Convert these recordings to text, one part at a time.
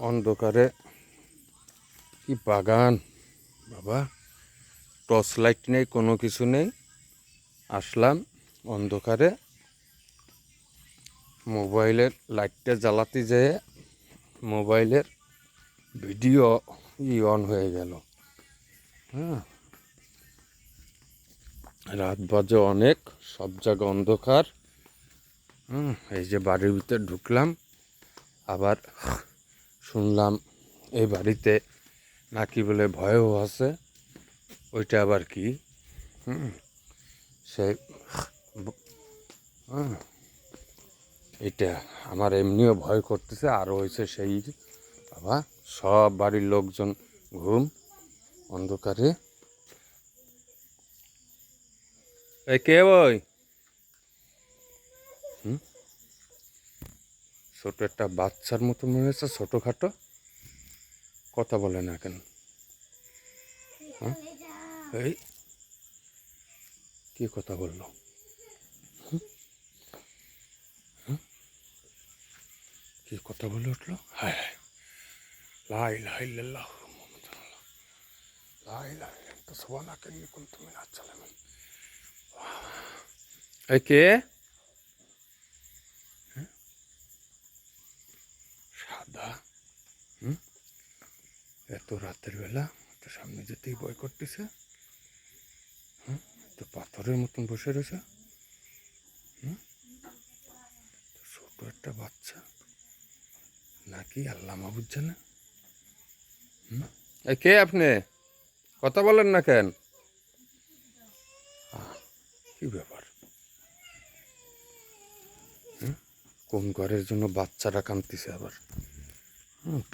অন্ধকারে কি বাগান বাবা, টর্চ লাইট নেই, কোনো কিছু নেই। আসলাম অন্ধকারে, মোবাইলের লাইটটা জ্বালাতে যেয়ে মোবাইলের ভিডিও অন হয়ে গেল। হ্যাঁ, রাত বাজে অনেক, সব জায়গা অন্ধকার। এই যে বাড়ির ভিতরে ঢুকলাম, আবার শুনলাম এই বাড়িতে নাকি বলে ভয়ও আছে। ওইটা আবার কি? সেই এটা আমার এমনিও ভয় করতেছে, আরও হয়েছে সেই বাবা, সব বাড়ির লোকজন ঘুম, অন্ধকারে। এই কে ওই? ছোট একটা বাচ্চার মতো মনে হচ্ছে, ছোটোখাটো, কথা বলে না কেন? এই কি কথা বললো? কি কথা বলে উঠলো? হায় হায়, লা ইলাহা ইল্লাল্লাহ মুহাম্মাদুর রাসূলুল্লাহ, লা ইলাহা ইল্লাল্লাহ সুবহানাকা ইন্নী কুনতু মিনাজ জালিমিন। এই কে? সাদা, এত রাতের বেলা তো সামনে যেতেই ভয় করতেছে। তো পাথরের মতন বসে রয়েছে। ছোট একটা বাচ্চা নাকি, আল্লাহ মাহবুদ জানে। এই কে আপনি? কথা বলেন না কেন? কি ব্যাপার? কোন ঘরের জন্য বাচ্চারা কাঁদতেছে আবার?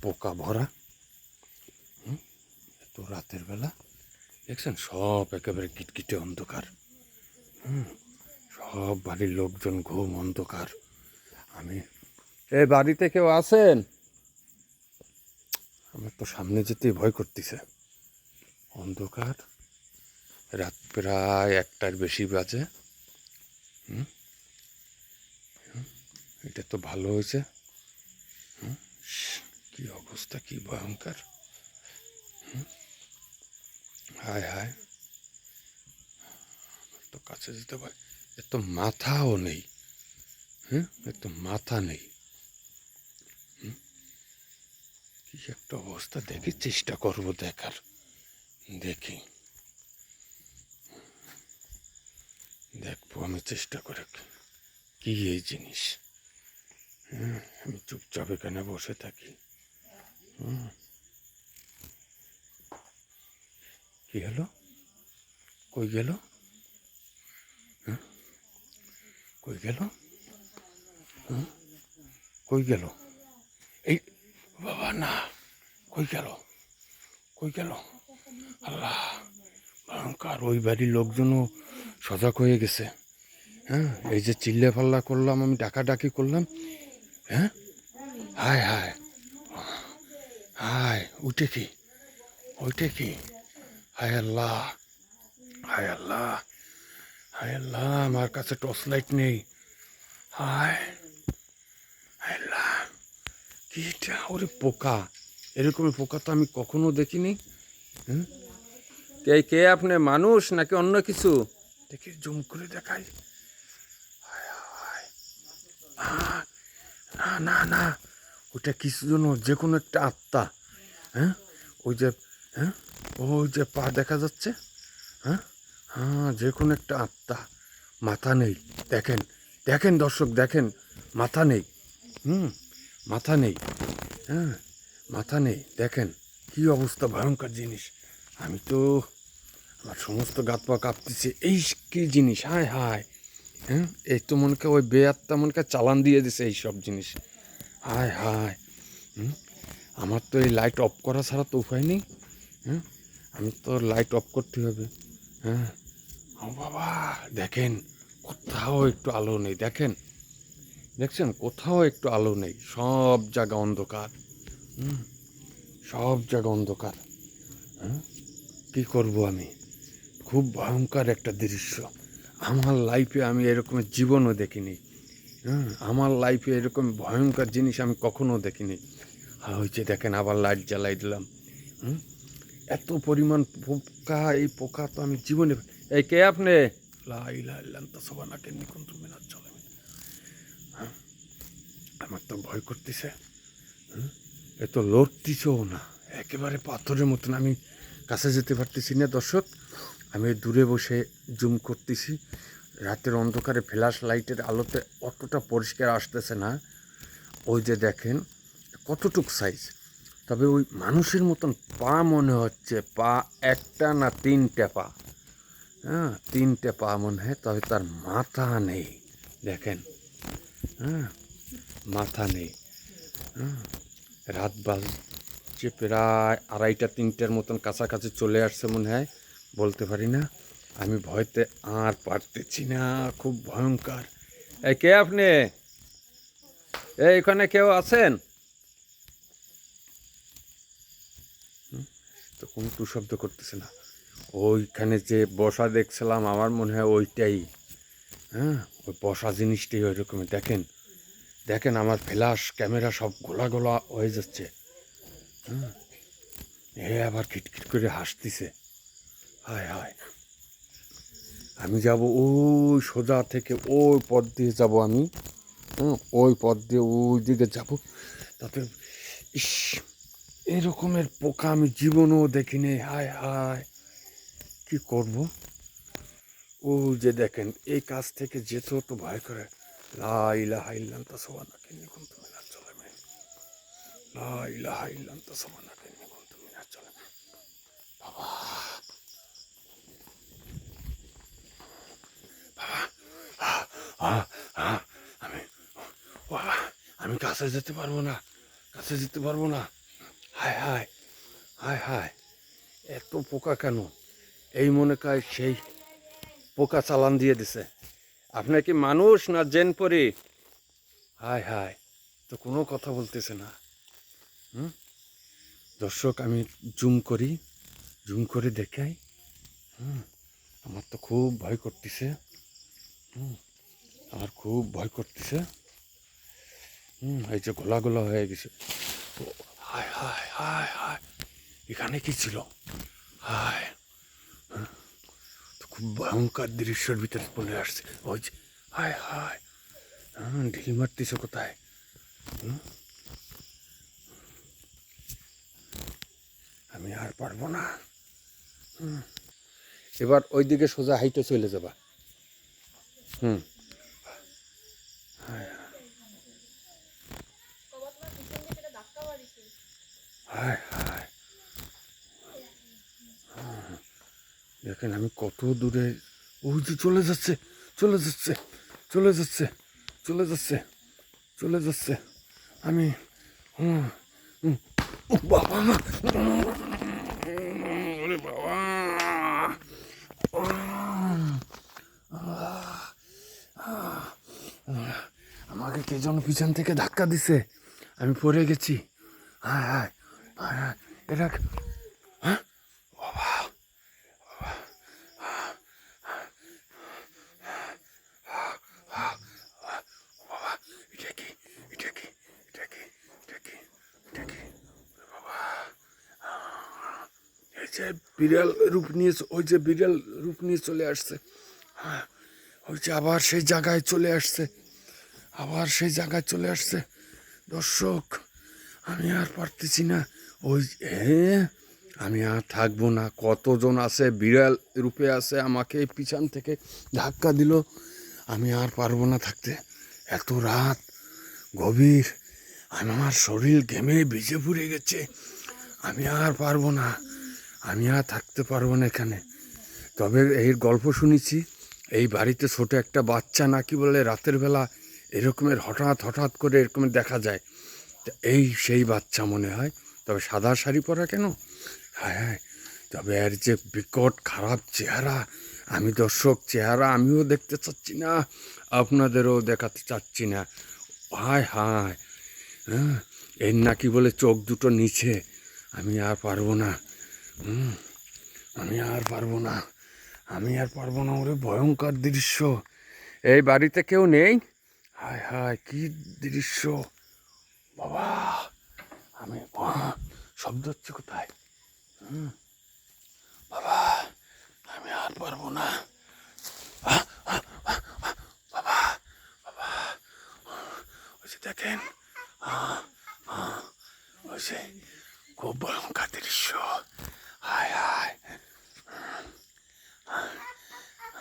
পোকা ভরা। এত রাতের বেলা দেখছেন, সব একেবারে কিটকিটে অন্ধকার। সব বাড়ির লোকজন ঘুম, অন্ধকার। আমি, এই বাড়িতে কেউ আছেন? আমার তো সামনে যেতেই ভয় করতেছে, অন্ধকার। রাত প্রায় 1টার বেশি বাজে। এটা তো ভালো হয়েছে। কি অবস্থা, কি ভয়ঙ্কর! হায় হায়, তো কাছে যেতে পারে, এর তো মাথাও নেই। এর তো মাথা নেই। কি একটা অবস্থা, দেখি, চেষ্টা করবো দেখার। দেখি, দেখবো আমি চেষ্টা করে কি এই জিনিস। আমি চুপচাপ এখানে বসে থাকি। কি হলো? কই গেল? কই গেল? কই গেল? এই বাবা, না, কই গেল? কই গেল? আল্লাহ, ভয়ঙ্কর! ওই বাড়ির লোকজনও সজাগ হয়ে গেছে। এই যে চিল্লে ফাল্লা করলাম, আমি ডাকাডাকি করলাম। হায় হায় হায়, উঠে কি? ওইটা কি? হায় আল্লাহ, হায় আল্লাহ, হায় আল্লাহ, আমার কাছে টর্চ লাইট নেই। হায় আল্লাহ, কিটা? ওরে পোকা! এরকমই পোকা তো আমি কখনো দেখিনি। কে কে আপনি? মানুষ নাকি অন্য কিছু? দেখি, জুম করে দেখাই। না না না, ওটা কিছু জন্য, যে কোনো একটা আত্মা। ওই যে, ওই যে পা দেখা যাচ্ছে। যে কোনো একটা আত্মা। মাথা নেই, দেখেন, দেখেন দর্শক, দেখেন, মাথা নেই। মাথা নেই। মাথা নেই, দেখেন কি অবস্থা, ভয়ঙ্কর জিনিস। আমি তো, আমার সমস্ত গাত পা কাঁপতেছে। এই কি জিনিস! হায় হায়, এই তো মনকে ওই বেয়াত্তা মনকে চালান দিয়ে দিছে এই সব জিনিস। হায় হায়, আমার তো এই লাইট অফ করা ছাড়া তো উপায় নেই। আমি তো লাইট অফ করতে হবে। ও বাবা, দেখেন, কোথাও একটু আলো নেই। দেখেন, দেখছেন, কোথাও একটু আলো নেই, সব জায়গা অন্ধকার। সব জায়গা অন্ধকার। কি করব আমি? খুব ভয়ঙ্কর একটা দৃশ্য। আমার লাইফে আমি এরকমের জীবনও দেখিনি। আমার লাইফে এরকম ভয়ঙ্কর জিনিস আমি কখনো দেখিনি। ওই যে দেখেন আবার লাইট জ্বালাই দিলাম। হুম, এত পরিমাণ পোকা, এই পোকা তো আমি জীবনে। এই কে আপনি? লা ইলাহা ইল্লাল্লাহ সুবহানাকা ইন্নী কুনতু মিনাজ জালিমিন। হ্যাঁ, আমার তো ভয় করতেছে। এ তো লড়তিছেও না, একেবারে পাথরের মতন। আমি কাছে যেতে পারতেছি না দর্শক, আমি দূরে বসে জুম করতেছি। রাতের অন্ধকারে ফ্ল্যাশ লাইটের আলোতে অতটা পরিষ্কার আসতেছে না। ওই যে দেখেন কতটুক সাইজ, তবে ওই মানুষের মতন পা মনে হচ্ছে। পা একটা না তিনটে পা, হ্যাঁ তিনটে পা মনে হয়, তবে তার মাথা নেই। দেখেন, হ্যাঁ মাথা নেই। হ্যাঁ, রাত বাজছে প্রায় 2:30-3টার মতন, কাছাকাছি চলে আসছে মনে হয়, বলতে পারি না। আমি ভয়তে আর পারতেছি না, খুব ভয়ঙ্কর। এই কে আপনি? এখানে কেউ আছেন? তো কোনো টু শব্দ করতেছে না। ওইখানে যে বসা দেখছিলাম, আমার মনে হয় ওইটাই। হ্যাঁ, ওই বসা জিনিসটাই ওই রকমের। দেখেন দেখেন, আমার ফ্ল্যাশ ক্যামেরা সব গোলা গোলা হয়ে যাচ্ছে। হ্যাঁ, এ আবার খিটখিট করে হাসতেছে। হায় হায়, আমি যাব ওই সোজা থেকে ওই পথ দিয়ে যাব আমি। ওই পথ দিয়ে ওই দিকে যাব। তাতে ইস, এরকমের পোকা আমি জীবনেও দেখিনি। হায় হায়, কি করব? ওই যে দেখেন, এই কাছ থেকে যেতেও তো ভয় করে। লা ইলাহা ইল্লাল্লাহ সুবহানাকা ইন্নী কুনতু মিনাজ জালিমিন। লা ইলাহা ইল্লাল্লাহ সুবহানাকা ইন্নী কুনতু মিনাজ জালিমিন। আহ, আহ, আমি বাবা, আমি কাছে যেতে পারবো না, কাছে যেতে পারবো না। হায় হায়, হায় হায়, এত পোকা কেন? এই মনে হয় সেই পোকা চালান দিয়ে দিছে। আপনার কি মানুষ না জেন পরি? হায় হায়, তো কোনো কথা বলতেছে না। হুম, দর্শক আমি জুম করি, জুম করে দেখাই। হুম, আমার তো খুব ভয় করতেছে। হুম, আমার খুব ভয় করতেছে। এই যে গোলা গোলা হয়ে গেছে। ও, হায় হায় হায় হায়, এখানে কি ছিল? হায়, তো খুব ভয়ঙ্কর দৃশ্যের ভিতরে চলে আসছে। ওই যে, হায় হায়, ঢিল মারতেছে কোথায়? আমি আর পারবো না। এবার ওই দিকে সোজা হাইটে চলে যাবা। হুম, হায় হায় হায়, দেখেন আমি কত দূরে। ওই যে চলে যাচ্ছে, চলে যাচ্ছে, চলে যাচ্ছে, চলে যাচ্ছে, চলে যাচ্ছে। আমি হুম, হুম, ও বাবা, ওরে বাবা, আমাকে কে যেন পিছন থেকে ধাক্কা দিছে, আমি পড়ে গেছি। হায় হায়, হায় হায়, এটা হ্যাঁ, এটা কি, এটা কি, এটা কি, এটা কি, এটা কি? এই যে বিড়াল রূপ নিয়ে, ওই যে বিড়াল রূপ নিয়ে চলে আসছে। হ্যাঁ, ওই যে আবার সেই জায়গায় চলে আসছে, আবার সেই জায়গায় চলে আসছে। দর্শক, আমি আর পারতেছি না। ওই হ্যাঁ, আমি আর থাকবো না। কতজন আছে, বিড়াল রূপে আছে, আমাকে পিছন থেকে ধাক্কা দিল। আমি আর পারবো না থাকতে। এত রাত গভীর, আমার শরীর ঘেমে ভিজে পুড়ে গেছে। আমি আর পারবো না, আমি আর থাকতে পারবো না এখানে। তবে এই গল্প শুনেছি, এই বাড়িতে ছোট একটা বাচ্চা নাকি বলে রাতের বেলা এরকমের হঠাৎ হঠাৎ করে এরকমের দেখা যায়। এই সেই বাচ্চা মনে হয়। তবে সাদা শাড়ি পরা কেন? হ্যাঁ হ্যাঁ, তবে এর যে বিকট খারাপ চেহারা, আমি দর্শক চেহারা আমিও দেখতে চাচ্ছি না, আপনাদেরও দেখাতে চাচ্ছি না। হায় হায়, হ্যাঁ, এর নাকি বলে চোখ দুটো নিচে। আমি আর পারবো না। আমি আর পারবো না, আমি আর পারবো না। ওরে ভয়ঙ্কর দৃশ্য। এই বাড়িতে কেউ নেই? হায় হায়, কি দৃশ্য বাবা! আমি শব্দ হচ্ছে কোথায়? বাবা, আমি আর পারবো না। বাবা, বাবা, ওই যে দেখেন, ওই যে খুব ভয়ঙ্কর দৃশ্য। হায় হায়।